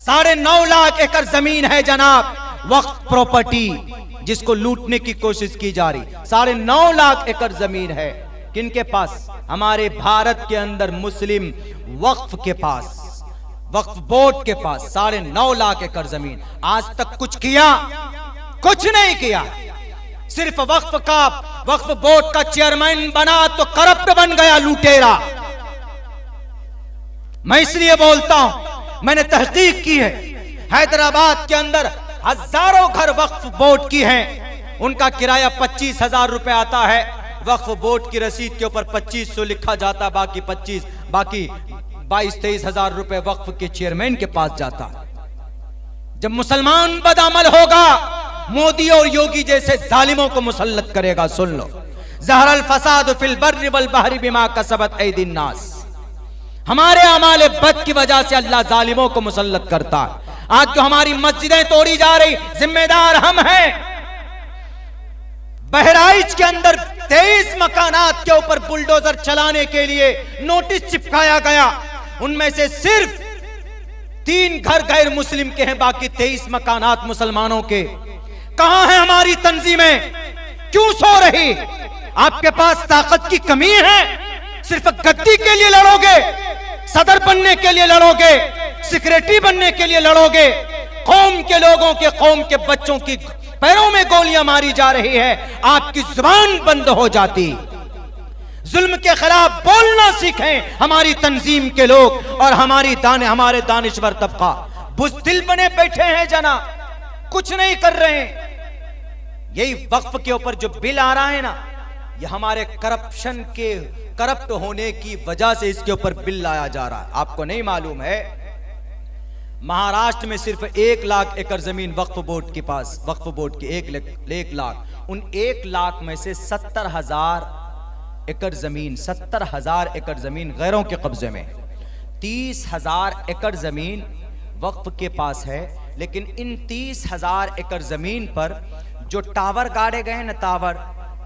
9.5 लाख एकड़ जमीन है जनाब, वक्फ प्रॉपर्टी, जिसको लूटने की कोशिश की जा रही। 9.5 लाख एकड़ जमीन है किनके पास? हमारे भारत के अंदर मुस्लिम वक्फ के पास, वक्फ बोर्ड के पास 9.5 लाख एकड़ जमीन। आज तक कुछ किया? कुछ नहीं किया। सिर्फ वक्फ बोर्ड का चेयरमैन बना तो करप्ट बन गया, लुटेरा। मैं इसलिए बोलता हूं, मैंने तहकीक की है, हैदराबाद के अंदर हजारों घर वक्फ बोर्ड की हैं, उनका किराया 25,000 रुपए आता है। वक्फ बोर्ड की रसीद के ऊपर 2500 लिखा जाता, बाकी 22-23 हजार रुपए वक्फ के चेयरमैन के पास जाता। जब मुसलमान बदअमल होगा, मोदी और योगी जैसे जालिमों को मुसल्लत करेगा। सुन लो, ज़हरल फसाद फिल बर्रि वल बहरि बिमा कसबत ऐदिन नास। हमारे अमाले बद की वजह से अल्लाह जालिमों को मुसल्लत करता है। आज जो हमारी मस्जिदें तोड़ी जा रही, जिम्मेदार हम हैं। बहराइच के अंदर 23 मकानात के ऊपर बुलडोजर चलाने के लिए नोटिस चिपकाया गया, उनमें से सिर्फ 3 घर गैर मुस्लिम के हैं, बाकी 23 मकानात मुसलमानों के। कहां है हमारी तंजीमें? क्यों सो रही? आपके पास ताकत की कमी है? सिर्फ गद्दी के लिए लड़ोगे, सदर बनने के लिए लड़ोगे, सेक्रेटरी बनने के लिए लड़ोगे। कौम के लोगों के, कौम के बच्चों की पैरों में गोलियां मारी जा रही है, आपकी जुबान बंद हो जाती। जुल्म के खिलाफ बोलना सीखें हमारी तंजीम के लोग और हमारे दानिश्वर तबका। बुज़दिल बने बैठे हैं जना, कुछ नहीं कर रहे हैं। यही वक्फ के ऊपर जो बिल आ रहा है ना, ये हमारे करप्ट होने की वजह से इसके ऊपर बिल लाया जा रहा है। आपको नहीं मालूम है, महाराष्ट्र में सिर्फ 1 लाख एकड़ जमीन वक्फ बोर्ड के पास, वक्फ बोर्ड की 1 लाख, उन 1 लाख में से 70,000 एकड़ जमीन, 70,000 एकड़ जमीन गैरों के कब्जे में। 30,000 एकड़ जमीन वक्फ के पास है। लेकिन इन 30,000 एकड़ जमीन पर जो टावर गाड़े गए ना, टावर,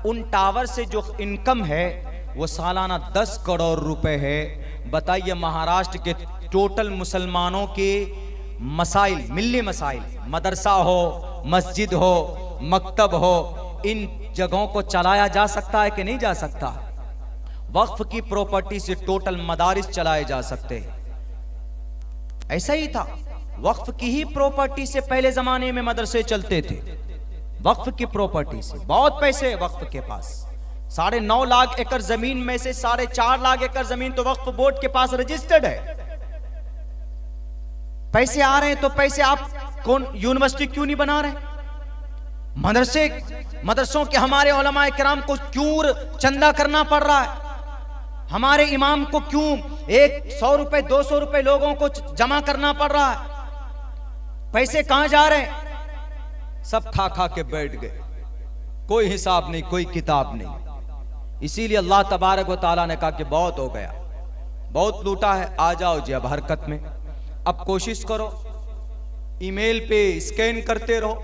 उन टावर से जो इनकम है वो सालाना 10 करोड़ रुपए है। बताइए, महाराष्ट्र के टोटल मुसलमानों के मसाइल, मिल्ली मसाइल, मदरसा हो, मस्जिद हो, मकतब हो, इन जगहों को चलाया जा सकता है कि नहीं जा सकता? वक्फ की प्रॉपर्टी से टोटल मदारिस चलाए जा सकते हैं। ऐसा ही था, वक्फ की ही प्रॉपर्टी से पहले जमाने में मदरसे चलते थे। वक्फ की प्रॉपर्टी से बहुत पैसे वक्फ के पास। 9.5 लाख एकड़ जमीन में से 4.5 लाख एकड़ जमीन तो वक्फ बोर्ड के पास रजिस्टर्ड है। पैसे आ रहे हैं तो पैसे आप कौन यूनिवर्सिटी क्यों नहीं बना रहे? मदरसों के हमारे उलमाए किराम को क्यों चंदा करना पड़ रहा है? हमारे इमाम को क्यों 100 रुपए 200 रुपए लोगों को जमा करना पड़ रहा है? पैसे कहां जा रहे हैं? सब खा खा के बैठ गए, कोई हिसाब नहीं, कोई किताब नहीं। इसीलिए अल्लाह तबारक व तआला ने कहा कि बहुत हो गया, बहुत लूटा है, आ जाओ जी अब हरकत में। अब कोशिश करो, ईमेल पे स्कैन करते रहो,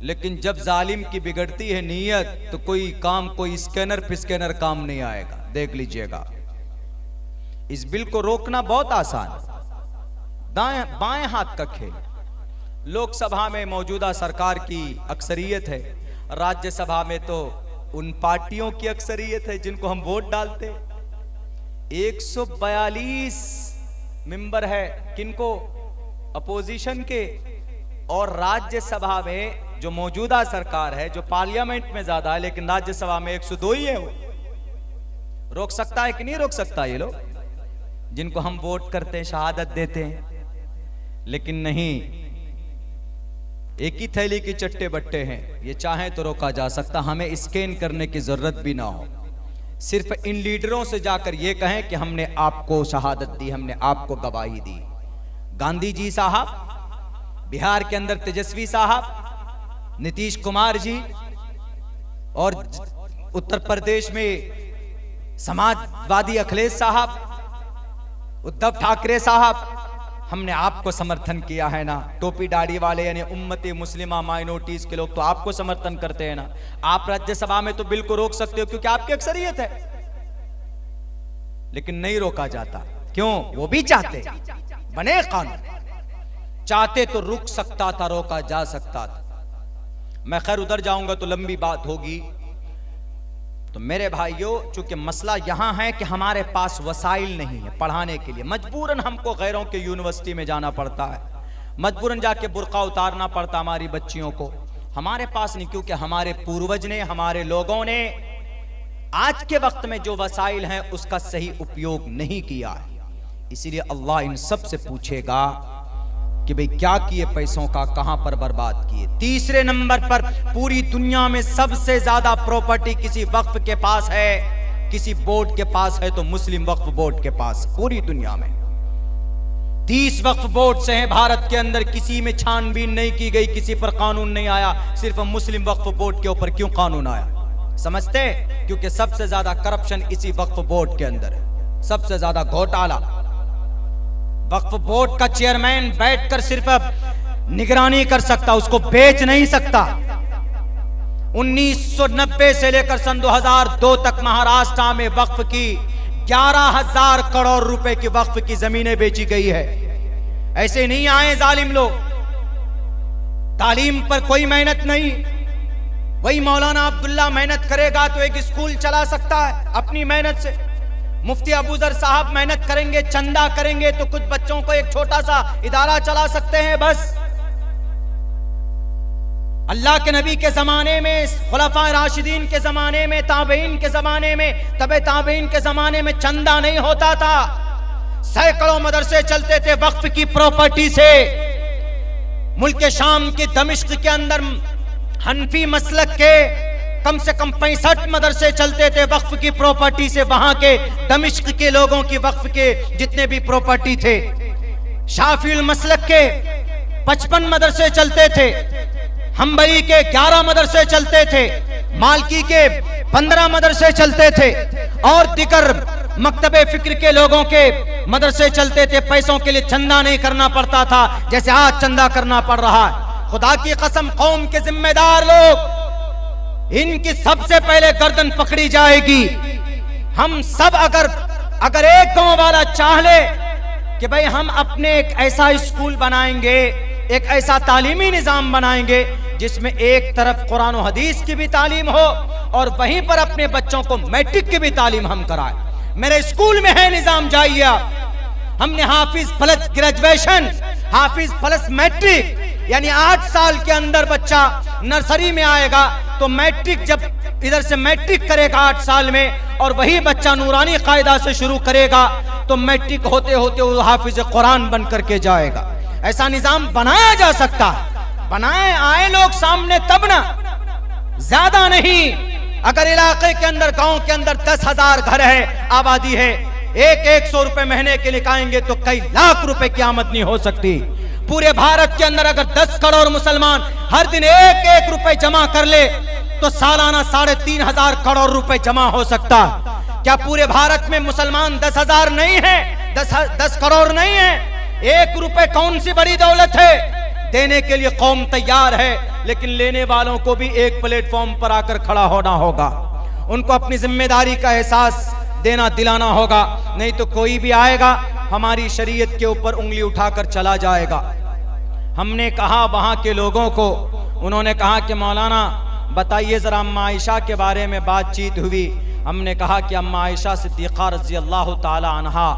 लेकिन जब जालिम की बिगड़ती है नीयत तो कोई काम, कोई स्कैनर फिस्कैनर काम नहीं आएगा। देख लीजिएगा, इस बिल को रोकना बहुत आसान, दाएं बाएं हाथ का खेल। लोकसभा में मौजूदा सरकार की अक्सरियत है, राज्यसभा में तो उन पार्टियों की अक्सरियत है जिनको हम वोट डालते। 142 मेंबर है, किनको? अपोजिशन के। और राज्यसभा में जो मौजूदा सरकार है, जो पार्लियामेंट में ज्यादा है, लेकिन राज्यसभा में 102 ही है। वो रोक सकता है कि नहीं रोक सकता? ये लोग जिनको हम वोट करते हैं, शहादत देते हैं, लेकिन नहीं, एक ही थैली की चट्टे बट्टे हैं। ये चाहे तो रोका जा सकता, हमें स्कैन करने की जरूरत भी ना हो। सिर्फ इन लीडरों से जाकर ये कहें कि हमने आपको शहादत दी, हमने आपको गवाही दी। गांधी जी साहब, बिहार के अंदर तेजस्वी साहब, नीतीश कुमार जी, और उत्तर प्रदेश में समाजवादी अखिलेश साहब, उद्धव ठाकरे साहब, हमने आपको समर्थन किया है ना। टोपी दाढ़ी वाले यानी उम्मती मुस्लिमा माइनॉरिटीज के लोग तो आपको समर्थन करते हैं ना। आप राज्यसभा में तो बिल को रोक सकते हो क्योंकि आपकी अक्सरियत है, लेकिन नहीं रोका जाता। क्यों? वो भी चाहते बने कानून। चाहते तो रुक सकता था, रोका जा सकता था। मैं खैर उधर जाऊंगा तो लंबी बात होगी। तो मेरे भाइयों, चूंकि मसला यहां है कि हमारे पास वसाइल नहीं है पढ़ाने के लिए, मजबूरन हमको गैरों के यूनिवर्सिटी में जाना पड़ता है, मजबूरन जाके बुर्का उतारना पड़ता हमारी बच्चियों को। हमारे पास नहीं, क्योंकि हमारे पूर्वज ने, हमारे लोगों ने आज के वक्त में जो वसाइल हैं उसका सही उपयोग नहीं किया है। इसीलिए अल्लाह इन सब से पूछेगा कि भाई क्या किए पैसों का, कहां पर बर्बाद किए। तीसरे नंबर पर पूरी दुनिया में सबसे ज्यादा प्रॉपर्टी किसी वक्फ के पास है, किसी बोर्ड के पास है, तो मुस्लिम वक्फ बोर्ड के पास। पूरी दुनिया में 30 वक्फ बोर्ड से हैं भारत के अंदर, किसी में छानबीन नहीं की गई, किसी पर कानून नहीं आया, सिर्फ मुस्लिम वक्फ बोर्ड के ऊपर क्यों कानून आया? समझते? क्योंकि सबसे ज्यादा करप्शन इसी वक्फ बोर्ड के अंदर है, सबसे ज्यादा घोटाला। वक्फ बोर्ड का चेयरमैन बैठकर सिर्फ निगरानी कर सकता, उसको बेच नहीं सकता। 1990 से लेकर सन 2002 तक महाराष्ट्र में वक्फ की 11,000 करोड़ रुपए की वक्फ की जमीनें बेची गई है। ऐसे नहीं आए जालिम लोग। तालीम पर कोई मेहनत नहीं, वही मौलाना अब्दुल्ला मेहनत करेगा तो एक स्कूल चला सकता है अपनी मेहनत से। मुफ्ती अबूजर साहब मेहनत करेंगे, चंदा करेंगे तो कुछ बच्चों को एक छोटा सा इदारा चला सकते हैं बस। अल्लाह के नबी के जमाने में, खुलफा राशिदीन के जमाने में, ताबईन के जमाने में, तबे ताबईन के जमाने में चंदा नहीं होता था। सैकड़ों मदरसे चलते थे वक्फ की प्रॉपर्टी से। मुल्क शाम के दमिश्क के अंदर हनफी मसलक के कम से कम 65 मदरसे चलते थे वक्फ की प्रॉपर्टी से। वहां के दमिश्क के लोगों की वक्फ के जितने भी प्रॉपर्टी थे। शाफिल मसलक के 55 मदरसे चलते थे, हम्बली के 11 मदरसे चलते थे, मालकी के 15 मदरसे चलते थे, और दिगर मकतबे फिक्र के लोगों के मदरसे चलते थे। पैसों के लिए चंदा नहीं करना पड़ता था जैसे आज चंदा करना पड़ रहा है। खुदा की कसम, कौम के जिम्मेदार लोग, इनकी सबसे पहले गर्दन पकड़ी जाएगी। हम सब अगर एक गांव वाला चाह ले कि भाई हम अपने एक ऐसा स्कूल बनाएंगे, एक ऐसा तालीमी निजाम बनाएंगे जिसमें एक तरफ कुरान और हदीस की भी तालीम हो और वहीं पर अपने बच्चों को मैट्रिक की भी तालीम हम कराएं। मेरे स्कूल में है निजाम, जाइए आप। हमने हाफिज प्लस ग्रेजुएशन, हाफिज प्लस मैट्रिक, यानी 8 साल के अंदर बच्चा नर्सरी में आएगा तो मैट्रिक, जब इधर से मैट्रिक करेगा 8 साल में, और वही बच्चा नूरानी कायदा से शुरू करेगा तो मैट्रिक होते होते वो हाफिज कुरान बन करके जाएगा। ऐसा निजाम बनाया जा सकता है। बनाए आए लोग सामने तब ना, ज्यादा नहीं। अगर इलाके के अंदर, गांव के अंदर 10,000 घर है, आबादी है, 100 रुपए महीने के निकालेंगे तो कई लाख रुपए की आमदनी हो सकती। पूरे भारत के अंदर अगर 10 करोड़ मुसलमान हर दिन 1 रुपए जमा कर ले तो सालाना 3,500 करोड़ रुपए जमा हो सकता। क्या पूरे भारत में मुसलमान 10,000 नहीं है, 10 करोड़ नहीं है? 1 रुपए कौन सी बड़ी दौलत है? देने के लिए कौम तैयार है, लेकिन लेने वालों को भी एक प्लेटफॉर्म पर आकर खड़ा होना होगा। उनको अपनी जिम्मेदारी का एहसास देना दिलाना होगा, नहीं तो कोई भी आएगा हमारी शरीयत के ऊपर उंगली उठाकर चला जाएगा। हमने कहा वहां के लोगों को, उन्होंने कहा कि मौलाना बताइए जरा, अम्मा आयशा के बारे में बातचीत हुई। हमने कहा कि अम्मा आयशा सिद्दीक़ा रज़ी अल्लाह ताला अन्हा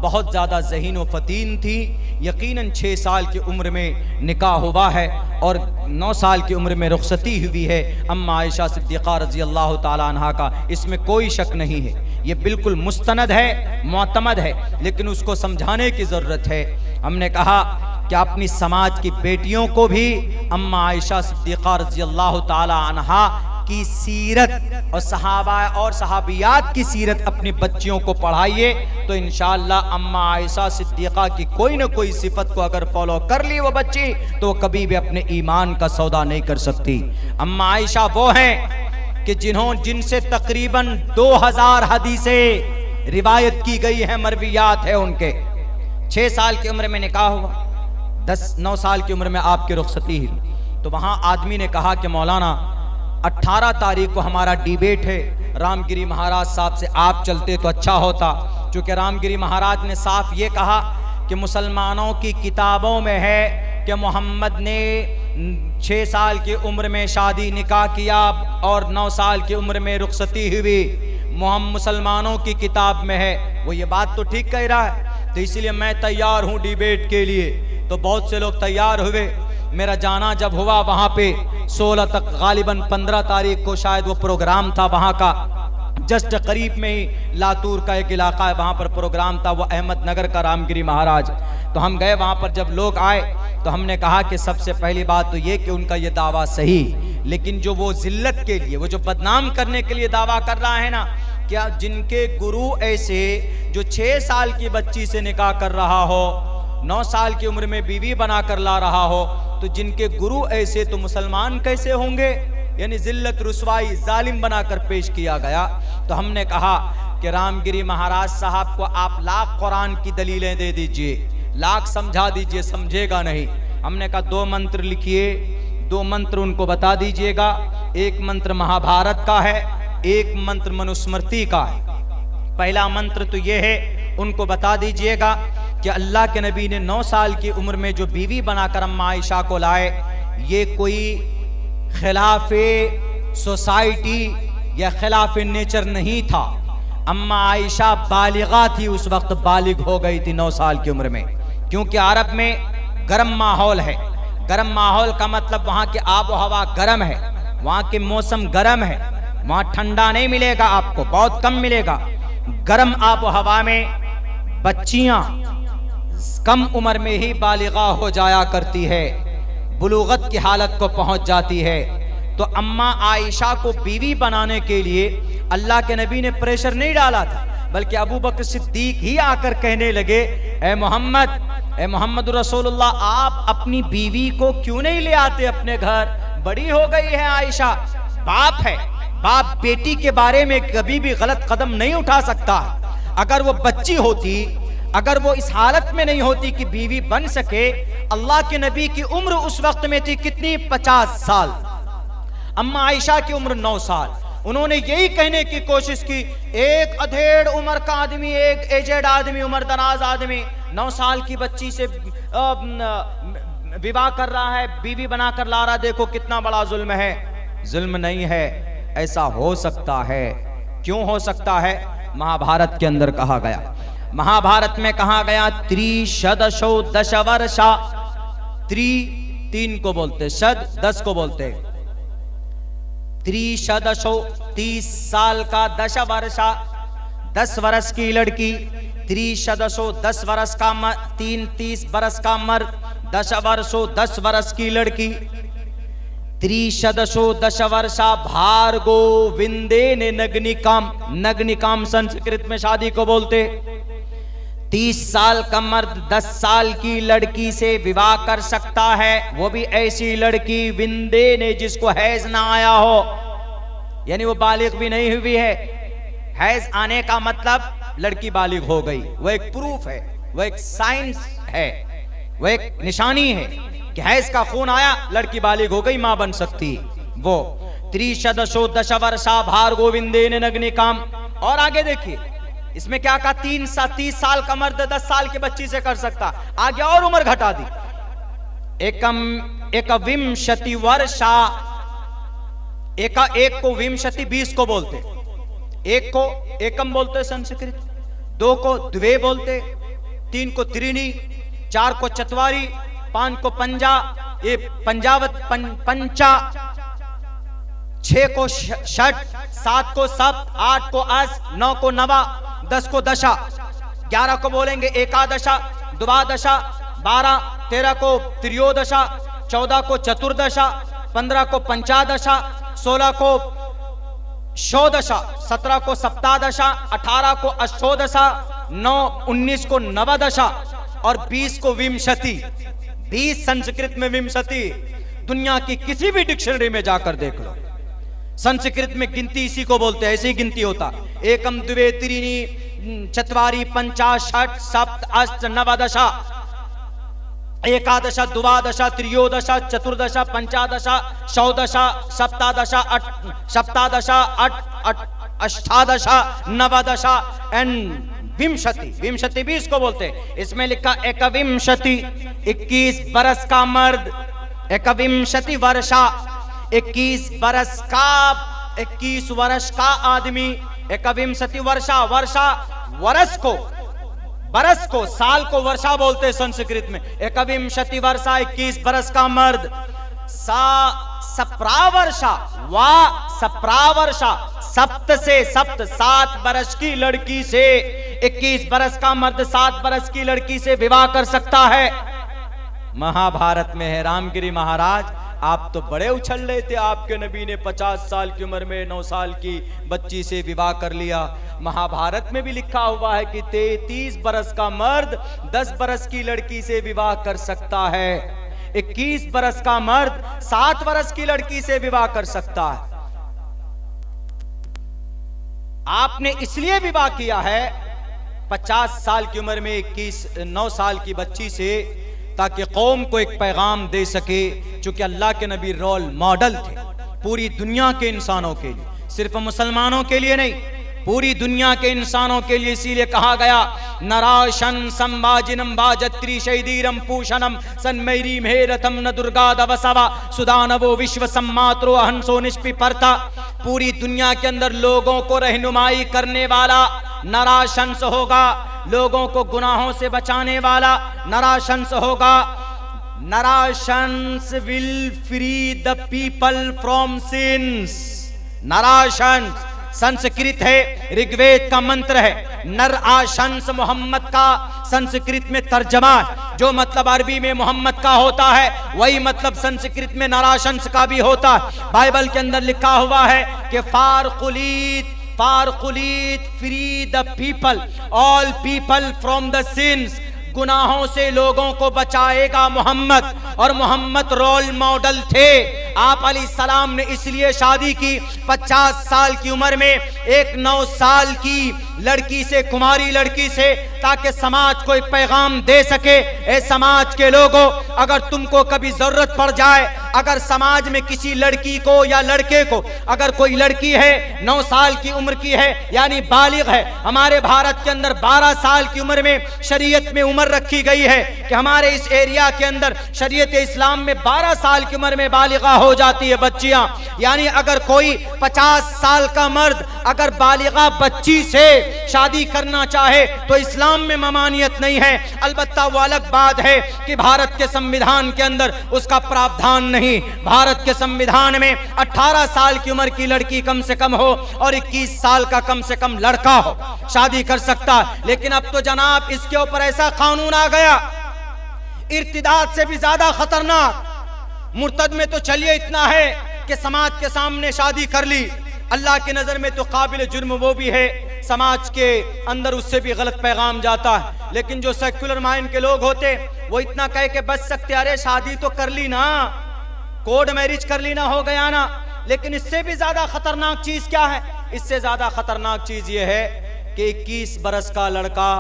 बहुत ज़्यादा ज़हीन व फ़तीन थी। यकीनन 6 साल की उम्र में निकाह हुआ है और 9 साल की उम्र में रुखसती हुई है अम्मा आयशा सिद्दीक़ा रज़ी अल्लाह ताला अन्हा का। इसमें कोई शक नहीं है, ये बिल्कुल मुस्तनद है, मुअतमद है, लेकिन उसको समझाने की ज़रूरत है। हमने कहा कि अपनी समाज की बेटियों को भी अम्मा आयशा सिद्दीक़ा रज़ी अल्लाह ताला अन्हा की सीरत और सहाबा और सहाबियात की सीरत अपनी बच्चियों को पढ़ाइए, तो इंशाअल्लाह अम्मा आयशा सिद्दीक़ा की कोई न कोई सिफत को अगर फॉलो कर ली वो बच्ची, तो कभी भी अपने ईमान का सौदा नहीं कर सकती। अम्मा आयशा वो हैं कि जिनसे तकरीबन 2000 हदीसें रिवायत की गई है, मरवियात है उनके। 6 साल की उम्र में निकाह हुआ, 9 साल की उम्र में आपकी रुखसती हुई। तो वहां आदमी ने कहा कि मौलाना 18 तारीख को हमारा डिबेट है, रामगिरी महाराज साहब से आप चलते तो अच्छा होता, क्योंकि रामगिरी महाराज ने साफ ये कहा कि मुसलमानों की किताबों में है कि मोहम्मद ने 6 साल की उम्र में शादी निकाह किया और 9 साल की उम्र में रुखसती हुई, मोहम्मद मुसलमानों की किताब में है। वो ये बात तो ठीक कह रहा है, तो इसलिए मैं तैयार हूँ डिबेट के लिए। तो बहुत से लोग तैयार हुए। मेरा जाना जब हुआ वहाँ पे 16 तक, गालिबन 15 तारीख को शायद वो प्रोग्राम था वहाँ का, जस्ट करीब में ही लातूर का एक इलाका है, वहाँ पर प्रोग्राम था, वो अहमदनगर का रामगिरी महाराज। तो हम गए वहाँ पर। जब लोग आए तो हमने कहा कि सबसे पहली बात तो ये कि उनका ये दावा सही, लेकिन जो वो जिल्लत के लिए, वो जो बदनाम करने के लिए दावा कर रहा है ना, क्या जिनके गुरु ऐसे जो 6 साल की बच्ची से निकाह कर रहा हो, 9 साल की उम्र में बीवी बना कर ला रहा हो, तो जिनके गुरु ऐसे तो मुसलमान कैसे होंगे? यानी जिल्लत रुसवाई जालिम बनाकर पेश किया गया। तो हमने कहा कि रामगिरी महाराज साहब को आप लाख कुरान की दलीलें दे दीजिए, लाख समझा दीजिए, समझेगा नहीं। हमने कहा 2 मंत्र लिखिए, 2 मंत्र उनको बता दीजिएगा। एक मंत्र महाभारत का है, एक मंत्र मनुस्मृति का है। पहला मंत्र तो ये है, उनको बता दीजिएगा कि अल्लाह के नबी ने 9 साल की उम्र में जो बीवी बनाकर अम्मा आयशा को लाए, ये कोई खिलाफे सोसाइटी या खिलाफे नेचर नहीं था। अम्मा आयशा बालिगा थी, उस वक्त बालिग हो गई थी 9 साल की उम्र में, क्योंकि अरब में गर्म माहौल है। गर्म माहौल का मतलब वहाँ की आबो हवा गर्म है, वहाँ के मौसम गर्म है, वहाँ ठंडा नहीं मिलेगा आपको, बहुत कम मिलेगा। गर्म आबो हवा में बच्चियां कम उम्र में ही बालिगा हो जाया करती है, बुलूगत की हालत को पहुंच जाती है। तो अम्मा आयशा को बीवी बनाने के लिए अल्लाह के नबी ने प्रेशर नहीं डाला था, बल्कि अबू बकर सिद्दीक ही आकर कहने लगे, ए मोहम्मद रसूलुल्लाह, आप अपनी बीवी को क्यों नहीं ले आते अपने घर? बड़ी हो गई है आयशा, बाप है, बाप बेटी के बारे में कभी भी गलत कदम नहीं उठा सकता। अगर वो बच्ची होती, अगर वो इस हालत में नहीं होती कि बीवी बन सके, अल्लाह के नबी की उम्र उस वक्त में थी कितनी? 50 साल। अम्मा आयशा की उम्र 9 साल। उन्होंने यही कहने की कोशिश की, एक अधेड़ उम्र का आदमी, एक एजेड आदमी, उम्र दराज आदमी 9 साल की बच्ची से विवाह कर रहा है, बीवी बनाकर ला रहा, देखो कितना बड़ा जुल्म है। जुल्म नहीं है, ऐसा हो सकता है। क्यों हो सकता है? महाभारत के अंदर कहा गया, महाभारत में कहा गया, त्रिशदशो दशवर्षा, 3 को बोलते, शद 10 को बोलते, त्रिशदशो 30 साल का, दशवर्षा 10 वर्ष की लड़की, त्रिशदशो 10 वर्ष का मर्द, 30 वर्ष का मर्द, दशवर्षो 10 वर्ष की लड़की, त्रिशदशो दशवर्षा भार्गो विंदेन नग्निकाम, नग्निकाम संस्कृत में शादी को बोलते। 30 साल का मर्द 10 साल की लड़की से विवाह कर सकता है, वो भी ऐसी लड़की विंदे ने जिसको हैज ना आया हो, यानी वो बालिग भी नहीं हुई है। हैज आने का मतलब लड़की बालिग हो गई, वो एक प्रूफ है, वो एक साइंस है, वो एक निशानी है कि हैज का खून आया, लड़की बालिग हो गई, मां बन सकती। वो त्रिशदशो दशवर्षा भार्गो विंदेन नग्निकाम। और आगे देखिए इसमें क्या कहा, 30 साल का मर्द 10 साल की बच्ची से कर सकता, आगे और उम्र घटा दी। एकविंशति वर्षा, एक को विंशति 20 को बोलते, एक को एकम बोलते संस्कृत, 2 को द्वे बोलते, 3 को त्रिणी, 4 को चतवारी, 5 को पंजा, ये पंजावत पंचा, 6 को षट, 7 को सप्त, 8 को अस, 9 को नवा, 10 को दशा, 11 को बोलेंगे एकादशा, द्वादशा, 12, 13 को त्रियोदशा, 14 को चतुर्दशा, 15 को पंचादशा, 16 को षोडशा, 17 को सप्तादशा, 18 को अष्टोदशा, 19 को नवदशा और 20 को विंशति। 20 संस्कृत में विंशति, दुनिया की किसी भी डिक्शनरी में जाकर देख लो, संस्कृत में गिनती इसी को बोलते हैं, ऐसी ही गिनती होता, एकम द्वे त्रीणी चत्वारी पंचा षट सप्त अष्ट नवदशा, एकादशा द्वादशा त्रियोदशा चतुर्दशा पंचादशा षोडशा सप्तादशा अष्टादशा नवदशा एंड विंशति, विंशति 20 को बोलते हैं। इसमें लिखा एकविंशति, 21 बरस का मर्द, एकविंशति वर्षा, 21 बरस का, 21 वर्ष का आदमी, एकविंशति वर्षा, वर्षा वर्ष को, बरस को, साल को वर्षा बोलते हैं संस्कृत में। एकविंशति वर्षा, 21 बरस का मर्द, सप्रावर्षा, वा सप्रावर्षा, सप्त से, सप्त 7 बरस की लड़की से, 21 बरस का मर्द 7 बरस की लड़की से विवाह कर सकता है। महाभारत में है, रामगिरी महाराज आप तो बड़े उछल रहे थे, आपके नबी ने 50 साल की उम्र में 9 साल की बच्ची से विवाह कर लिया। महाभारत में भी लिखा हुआ है कि 33 बरस का मर्द 10 बरस की लड़की से विवाह कर सकता है। 21 बरस का मर्द 7 बरस की लड़की से विवाह कर सकता है। आपने इसलिए विवाह किया है 50 साल की उम्र में 9 साल की बच्ची से, ताकि कौम को एक पैगाम दे सके, चूंकि अल्लाह के नबी रोल मॉडल थे पूरी दुनिया के इंसानों के लिए, सिर्फ मुसलमानों के लिए नहीं, पूरी दुनिया के इंसानों के लिए। इसीलिए कहा गया नराशन संभाजिनम बाजत्री शैदीरम पूषणम सन्मैरी मेरथम न दुर्गा दवसवा सुदानवो विश्व सम्मात्रो अहंसो निष्पिपर्ता। पूरी दुनिया के अंदर लोगों को रहनुमाई करने वाला नराशंस होगा, लोगों को गुनाहों से बचाने वाला नराशंस होगा। Narashansa will free the people from sins. Narashansa Sanskrit है, ऋग्वेद का मंत्र है। नर आशंस मोहम्मद का संस्कृत में तर्जमा, जो मतलब अरबी में मोहम्मद का होता है वही मतलब संस्कृत में नराशंस का भी होता है। बाइबल के अंदर लिखा हुआ है कि फारकुलीत free the people, all people from the sins. गुनाहों से लोगों को बचाएगा मोहम्मद, और मोहम्मद रोल मॉडल थे। आप अलैहिस्सलाम ने इसलिए शादी की 50 साल की उम्र में एक 9 साल की लड़की से, कुमारी लड़की से, ताकि समाज को एक पैगाम दे सके। ए समाज के लोगों, अगर तुमको कभी जरूरत पड़ जाए, अगर समाज में किसी लड़की को या लड़के को, अगर कोई लड़की है 9 साल की उम्र की है यानी बालिग है, हमारे भारत के अंदर 12 साल की उम्र में शरीयत में उम्र रखी गई है कि हमारे इस एरिया के अंदर शरीयत इस्लाम में 12 साल की उम्र में बालिगा हो जाती है बच्चियां। यानी अगर कोई 50 साल का मर्द अगर बालिगा बच्ची से शादी करना चाहे तो इस्लाम में ममानियत नहीं है। अलबत्ता वो अलग बात है कि भारत के संविधान के अंदर उसका प्रावधान नहीं। भारत के संविधान में 18 साल की उम्र की लड़की कम से कम हो और 21 साल का कम से कम लड़का हो, शादी कर सकता। लेकिन अब तो जनाब इसके ऊपर ऐसा कानून आ गया, इर्तिदाद से भी ज्यादा खतरनाक। मुर्तद में तो चलिए इतना है कि समाज के सामने शादी कर ली, अल्लाह की नजर में तो काबिल जुर्म वो भी है, समाज के अंदर उससे भी गलत पैगाम जाता है। लेकिन जो सेक्युलर माइंड के लोग होते वो इतना कह के बच सकते, अरे शादी तो कर ली ना, कोर्ट मैरिज कर ली ना, हो गया ना। लेकिन इससे भी ज्यादा खतरनाक चीज क्या है? इससे ज्यादा खतरनाक चीज ये है कि 21 बरस का लड़का,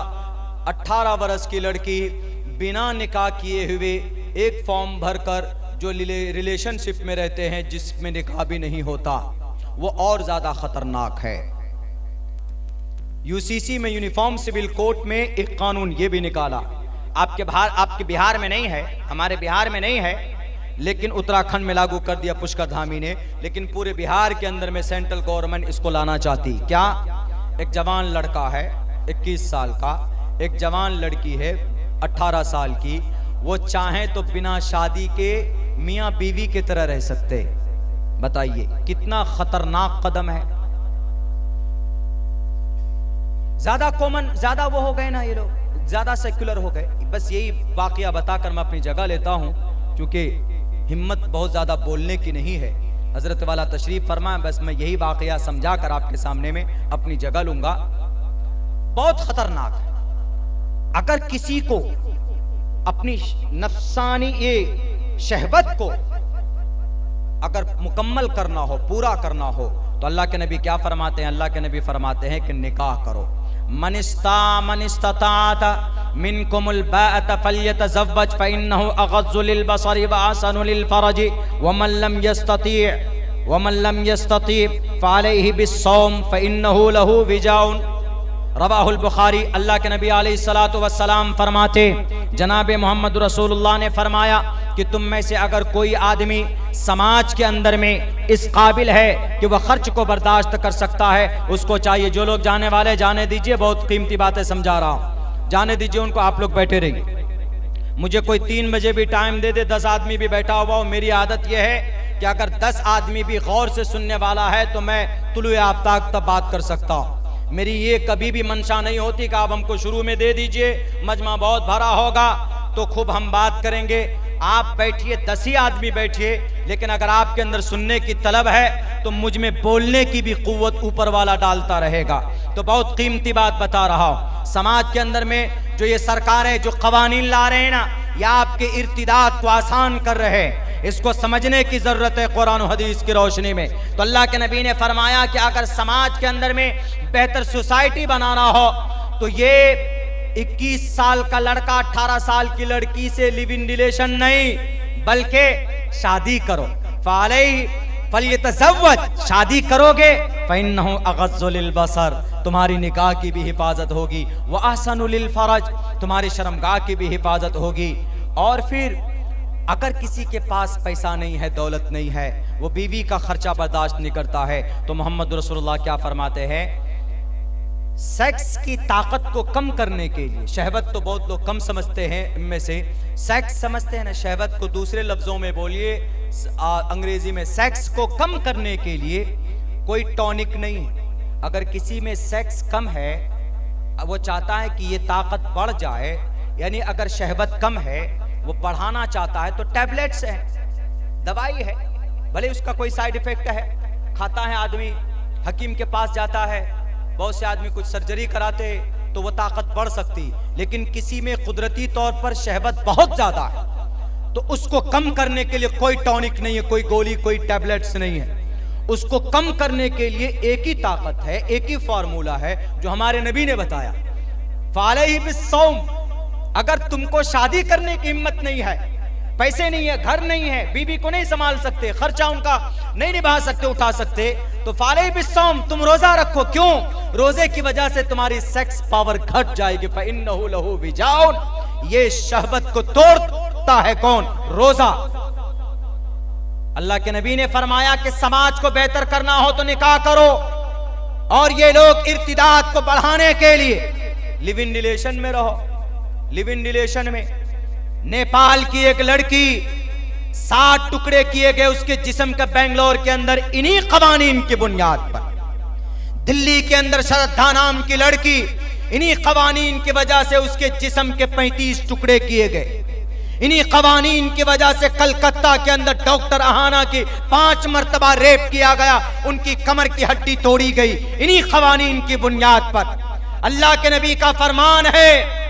18 बरस की लड़की बिना निकाह किए हुए एक फॉर्म भरकर जो रिलेशनशिप में रहते हैं जिसमें निकाह भी नहीं होता, वो और ज्यादा खतरनाक है। यूसीसी में यूनिफॉर्म सिविल कोड में एक कानून ये भी निकाला, आपके बिहार में नहीं है, हमारे बिहार में नहीं है, लेकिन उत्तराखंड में लागू कर दिया पुष्कर धामी ने। लेकिन पूरे बिहार के अंदर में सेंट्रल गवर्नमेंट इसको लाना चाहती। क्या? एक जवान लड़का है 21 साल का, एक जवान लड़की है 18 साल की, वो चाहें तो बिना शादी के मियां बीवी की तरह रह सकते। बताइए कितना खतरनाक कदम है। ज्यादा कॉमन, ज्यादा वो हो गए ना ये लोग, ज्यादा सेक्युलर हो गए। बस यही वाकया बताकर मैं अपनी जगह लेता हूं, क्योंकि हिम्मत बहुत ज्यादा बोलने की नहीं है। हजरत वाला तशरीफ फरमाए, बस मैं यही वाकया समझा कर आपके सामने में अपनी जगह लूंगा। बहुत खतरनाक है। अगर किसी को अपनी नफसानी ये शहवत को अगर मुकम्मल करना हो, पूरा करना हो, तो अल्लाह के नबी क्या फरमाते हैं? अल्लाह के नबी फरमाते हैं कि निकाह करो। मनिस्तात मिनकुमुल बाअत फल्यतज़व्वज फइन्नहु अग़ज़्ज़ु लिलबसरि व अहसनु लिलफरजि वमन लम यस्तती फअलैहि बिस्सौम फइन्नहु लहु विजाउन। रवाहुल बुखारी। अल्लाह के नबी अलैहिस्सलातु वस्सलाम फरमाते, जनाब मोहम्मद रसूलुल्लाह ने फरमाया कि तुम में से अगर कोई आदमी समाज के अंदर में इस काबिल है कि वह खर्च को बर्दाश्त कर सकता है, उसको चाहिए। जो लोग जाने वाले जाने दीजिए, बहुत कीमती बातें समझा रहा हूँ, जाने दीजिए उनको, आप लोग बैठे रहिए। मुझे कोई 3 बजे भी टाइम दे दे, 10 आदमी भी बैठा हुआ हो, मेरी आदत यह है कि अगर 10 आदमी भी गौर से सुनने वाला है तो मैं तुलुए आफ्ताब तक बात कर सकता हूँ। मेरी ये कभी भी मंशा नहीं होती कि आप हमको शुरू में दे दीजिए, मजमा बहुत भरा होगा तो खूब हम बात करेंगे। आप बैठिए, 10 ही आदमी बैठिए, लेकिन अगर आपके अंदर सुनने की तलब है तो मुझ में बोलने की भी कुव्वत ऊपर वाला डालता रहेगा। तो बहुत कीमती बात बता रहा हूँ। समाज के अंदर में जो ये सरकारें जो कवानीन ला रहे हैं ना, या आपके इर्तिदाद को आसान कर रहे हैं, इसको समझने की जरूरत है कुरान और हदीस की रोशनी में। तो अल्लाह के नबी ने फरमाया कि अगर समाज के अंदर में बेहतर सोसाइटी बनाना हो तो ये 21 साल का लड़का 18 साल की लड़की से लिव इन रिलेशन नहीं, बल्कि शादी करो। फलियतज़व्वज, शादी करोगे फ़इन्नहु अग़ज़्ज़ु लिलबसर, तुम्हारी निगाह की भी हिफाजत होगी, व अहसनु लिलफ़रज, तुम्हारी शर्मगाह की भी हिफाजत होगी। और फिर अगर किसी के पास पैसा नहीं है, दौलत नहीं है, वो बीवी का खर्चा बर्दाश्त नहीं करता है, तो मोहम्मद रसूलुल्लाह क्या फरमाते हैं, सेक्स की ताकत को कम करने के लिए, शहवत तो बहुत लोग कम समझते हैं, इनमें से सेक्स समझते हैं ना, शहवत को दूसरे लफ्जों में बोलिए, अंग्रेजी में, सेक्स को कम करने के लिए कोई टॉनिक नहीं है। अगर किसी में सेक्स कम है, वो चाहता है कि ये ताकत बढ़ जाए, यानी अगर शहवत कम है, वो बढ़ाना चाहता है, तो टैबलेट्स है, दवाई है, भले उसका कोई साइड इफेक्ट है, खाता है आदमी, हकीम के पास जाता है, बहुत से आदमी कुछ सर्जरी कराते तो वो ताकत बढ़ सकती, लेकिन किसी में कुदरती तौर पर शहवत बहुत ज्यादा है, तो उसको कम करने के लिए कोई टॉनिक नहीं है, कोई गोली, कोई टैबलेट्स नहीं है। उसको कम करने के लिए एक ही ताकत है, एक ही फार्मूला है जो हमारे नबी ने बताया, फ़अलैहि बिस्सौम। अगर तुमको शादी करने की हिम्मत नहीं है, पैसे नहीं है, घर नहीं है, बीवी को नहीं संभाल सकते, खर्चा उनका नहीं निभा सकते, उठा सकते, तो फ़अलैहि बिस्सौम, तुम रोजा रखो। क्यों? रोजे की वजह से तुम्हारी सेक्स पावर घट जाएगी। फ़इन्नहु लहू विजाउन, ये शहवत को तोड़ता है कौन? रोजा। अल्लाह के नबी ने फरमाया कि समाज को बेहतर करना हो तो निकाह करो, और ये लोग इर्तिदाद को बढ़ाने के लिए लिव इन रिलेशन में रहो। लिव इन रिलेशन में नेपाल की एक लड़की 60 टुकड़े किए गए उसके जिस्म का बेंगलोर के अंदर, इन्हीं कवानीन की बुनियाद पर। दिल्ली के अंदर श्रद्धा नाम की लड़की, इन्हीं कवानीन की वजह से उसके जिस्म के 35 टुकड़े किए गए। इन्हीं कवानीन की वजह से कलकत्ता के अंदर डॉक्टर अहाना की 5 मरतबा रेप किया गया, उनकी कमर की हड्डी तोड़ी गई, इन्हीं कवानीन की बुनियाद पर। अल्लाह के नबी का फरमान है,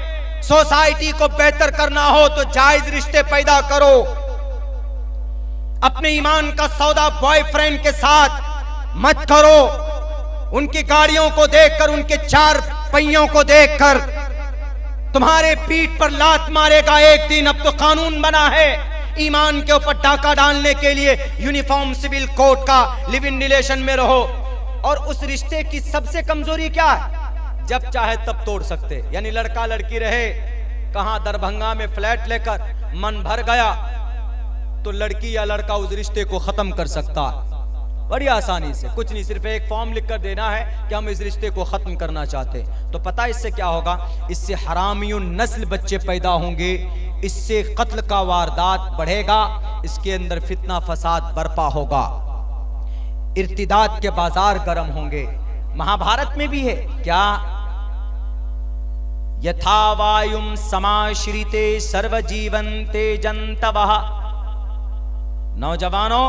सोसाइटी को बेहतर करना हो तो जायज रिश्ते पैदा करो। अपने ईमान का सौदा बॉयफ्रेंड के साथ मत करो। उनकी गाड़ियों को देखकर, उनके 4 पहियों को देखकर तुम्हारे पीठ पर लात मारेगा एक दिन। अब तो कानून बना है ईमान के ऊपर डाका डालने के लिए, यूनिफॉर्म सिविल कोड का, लिव इन रिलेशन में रहो। और उस रिश्ते की सबसे कमजोरी क्या है? जब चाहे तब तोड़ सकते, यानी लड़का लड़की रहे, कहां दरभंगा में फ्लैट लेकर मन भर गया तो लड़की या लड़का उस रिश्ते को खत्म कर सकता है बड़ी आसानी से। कुछ नहीं, सिर्फ एक फॉर्म लिख कर देना है कि हम इस रिश्ते को खत्म करना चाहते हैं। तो पता इससे क्या होगा? इससे हरामियों नस्ल बच्चे पैदा होंगे, इससे कत्ल का वारदात बढ़ेगा, इसके अंदर फितना फसाद बर्पा होगा, इर्तिदाद के बाजार गर्म होंगे। महाभारत में भी है क्या? यथा वायुम समाश्रिते सर्वजीवन्ते जंतवः। नौजवानों,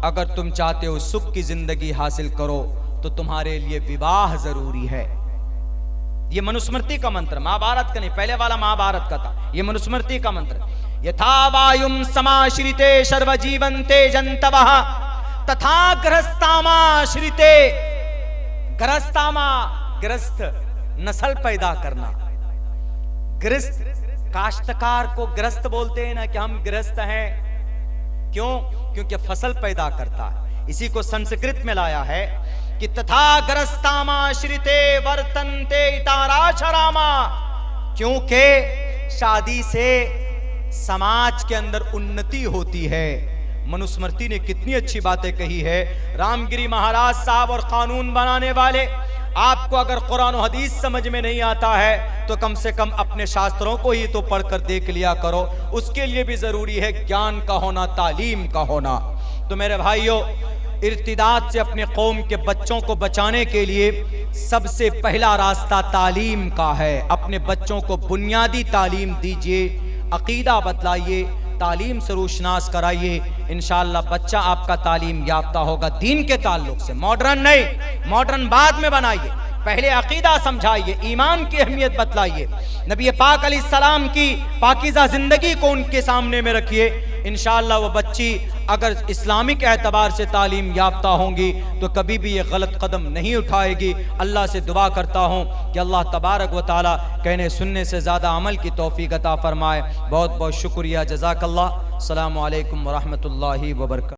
अगर तुम चाहते हो सुख की जिंदगी हासिल करो तो तुम्हारे लिए विवाह जरूरी है। यह मनुस्मृति का मंत्र, महाभारत का नहीं, पहले वाला महाभारत का था, यह मनुस्मृति का मंत्र। यथा वायुम समाश्रिते सर्वजीवन्ते जंतवः तथा गृहस्थामाश्रिते। गृहस्थामा, गृहस्थ, नस्ल पैदा करना। गृहस्थ, काश्तकार को गृहस्थ बोलते हैं ना, कि हम गृहस्थ हैं। क्यों? क्योंकि फसल पैदा करता है। इसी को संस्कृत में लाया है कि तथागरस्तामाश्रिते वर्तन्ते इताराशरामा, क्योंकि शादी से समाज के अंदर उन्नति होती है। मनुस्मृति ने कितनी अच्छी बातें कही है। रामगिरी महाराज साहब और कानून बनाने वाले, आपको अगर कुरान और हदीस समझ में नहीं आता है तो कम से कम अपने शास्त्रों को ही तो पढ़कर देख लिया करो। उसके लिए भी जरूरी है ज्ञान का होना, तालीम का होना। तो मेरे भाइयों, इर्तिदाद से अपने कौम के बच्चों को बचाने के लिए सबसे पहला रास्ता तालीम का है। अपने बच्चों को बुनियादी तालीम दीजिए, अकीदा बतलाइए, तालीम से रोशनास कराइए। इंशाअल्लाह बच्चा आपका तालीम याफ्ता होगा दीन के ताल्लुक से। मॉडर्न नहीं, मॉडर्न बाद में बनाइए, पहले अकीदा समझाइए, ईमान की अहमियत बतलाइए, नबी पाक अलैहिस्सलाम की पाकीज़ा जिंदगी को उनके सामने में रखिए। इंशाअल्लाह वो बच्ची अगर इस्लामिक एतबार से तालीम याफ्ता होंगी तो कभी भी ये गलत कदम नहीं उठाएगी। अल्लाह से दुआ करता हूँ कि अल्लाह तबारक व ताला कहने सुनने से ज़्यादा अमल की तौफीक अता फरमाए। बहुत बहुत शुक्रिया, जज़ाकल्लाह। अस्सलामु अलैकुम व रहमतुल्लाहि व बरकातहू।